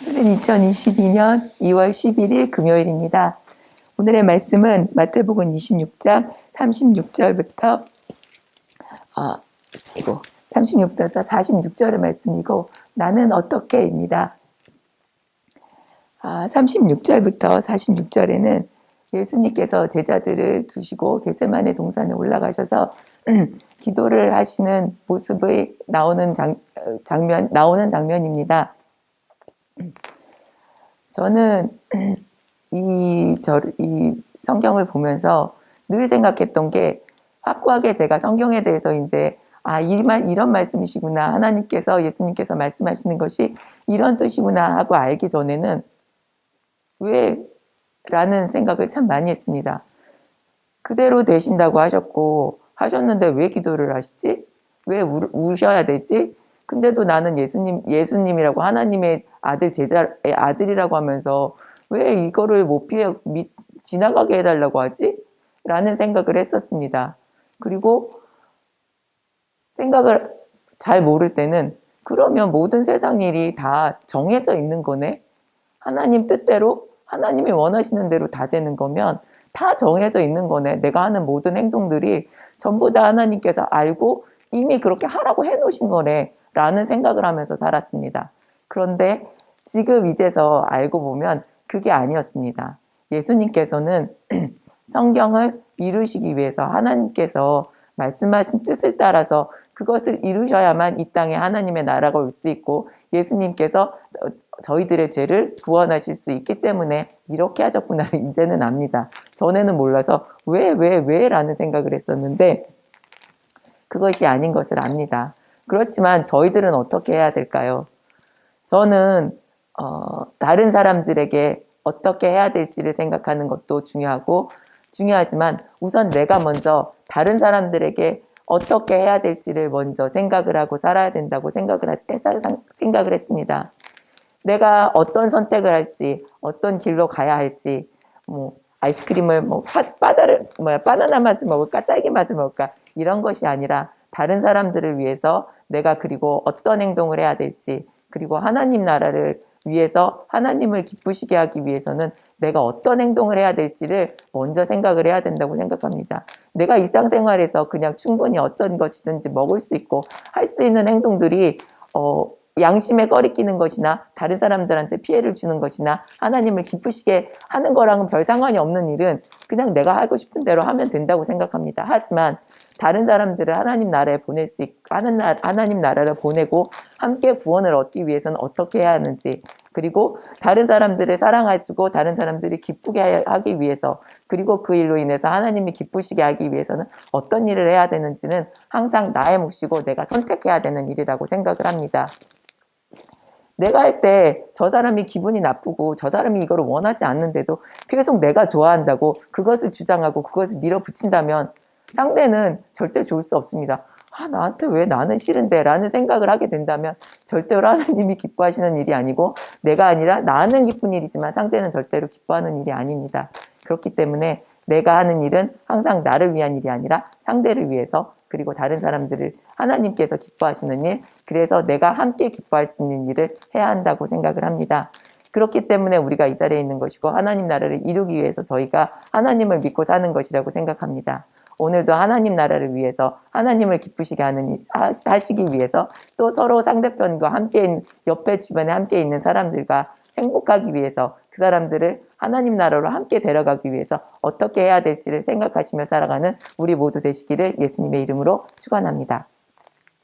오늘은 2022년 2월 11일 금요일입니다. 오늘의 말씀은 마태복음 26장 36절부터 36절부터 46절의 말씀이고 나는 어떻게입니다. 36절부터 46절에는 예수님께서 제자들을 두시고 겟세마네 동산에 올라가셔서 기도를 하시는 모습이 나오는 장면입니다. 저는 이 성경을 보면서 늘 생각했던 게 확고하게 제가 성경에 대해서 이제 이런 말씀이시구나, 하나님께서 예수님께서 말씀하시는 것이 이런 뜻이구나 하고 알기 전에는 왜? 라는 생각을 참 많이 했습니다. 그대로 되신다고 하셨는데 왜 기도를 하시지? 왜 우셔야 되지? 근데도 나는 예수님이라고 하나님의 아들이라고 하면서 왜 이거를 못 지나가게 해달라고 하지? 라는 생각을 했었습니다. 그리고 생각을 잘 모를 때는 그러면 모든 세상 일이 다 정해져 있는 거네? 하나님 뜻대로, 하나님이 원하시는 대로 다 되는 거면 다 정해져 있는 거네. 내가 하는 모든 행동들이 전부 다 하나님께서 알고 이미 그렇게 하라고 해놓으신 거네. 라는 생각을 하면서 살았습니다. 그런데 지금 이제서 알고 보면 그게 아니었습니다. 예수님께서는 성경을 이루시기 위해서 하나님께서 말씀하신 뜻을 따라서 그것을 이루셔야만 이 땅에 하나님의 나라가 올 수 있고 예수님께서 저희들의 죄를 구원하실 수 있기 때문에 이렇게 하셨구나 이제는 압니다. 전에는 몰라서 왜 라는 생각을 했었는데 그것이 아닌 것을 압니다. 그렇지만 저희들은 어떻게 해야 될까요? 저는 다른 사람들에게 어떻게 해야 될지를 생각하는 것도 중요하지만 우선 내가 먼저 다른 사람들에게 어떻게 해야 될지를 먼저 생각을 하고 살아야 된다고 생각을 했습니다. 내가 어떤 선택을 할지, 어떤 길로 가야 할지, 아이스크림을 바나나 맛을 먹을까, 딸기 맛을 먹을까, 이런 것이 아니라 다른 사람들을 위해서 내가 그리고 어떤 행동을 해야 될지, 그리고 하나님 나라를 위해서 하나님을 기쁘시게 하기 위해서는 내가 어떤 행동을 해야 될지를 먼저 생각을 해야 된다고 생각합니다. 내가 일상생활에서 그냥 충분히 어떤 것이든지 먹을 수 있고 할 수 있는 행동들이 양심에 꺼리끼는 것이나 다른 사람들한테 피해를 주는 것이나 하나님을 기쁘시게 하는 거랑은 별 상관이 없는 일은 그냥 내가 하고 싶은 대로 하면 된다고 생각합니다. 하지만 다른 사람들을 하나님 나라에 보낼 수 있고 하나님 나라를 보내고 함께 구원을 얻기 위해서는 어떻게 해야 하는지, 그리고 다른 사람들을 사랑해주고 다른 사람들이 기쁘게 하기 위해서, 그리고 그 일로 인해서 하나님이 기쁘시게 하기 위해서는 어떤 일을 해야 되는지는 항상 나의 몫이고 내가 선택해야 되는 일이라고 생각을 합니다. 내가 할 때 저 사람이 기분이 나쁘고 저 사람이 이걸 원하지 않는데도 계속 내가 좋아한다고 그것을 주장하고 그것을 밀어붙인다면 상대는 절대 좋을 수 없습니다. 나한테 왜 나는 싫은데? 라는 생각을 하게 된다면 절대로 하나님이 기뻐하시는 일이 아니고 내가 아니라 나는 기쁜 일이지만 상대는 절대로 기뻐하는 일이 아닙니다. 그렇기 때문에 내가 하는 일은 항상 나를 위한 일이 아니라 상대를 위해서, 그리고 다른 사람들을 하나님께서 기뻐하시는 일, 그래서 내가 함께 기뻐할 수 있는 일을 해야 한다고 생각을 합니다. 그렇기 때문에 우리가 이 자리에 있는 것이고 하나님 나라를 이루기 위해서 저희가 하나님을 믿고 사는 것이라고 생각합니다. 오늘도 하나님 나라를 위해서 하나님을 기쁘시게 하시기 위해서 또 서로 상대편과 함께 옆에 주변에 함께 있는 사람들과 행복하기 위해서 그 사람들을 하나님 나라로 함께 데려가기 위해서 어떻게 해야 될지를 생각하시며 살아가는 우리 모두 되시기를 예수님의 이름으로 축원합니다.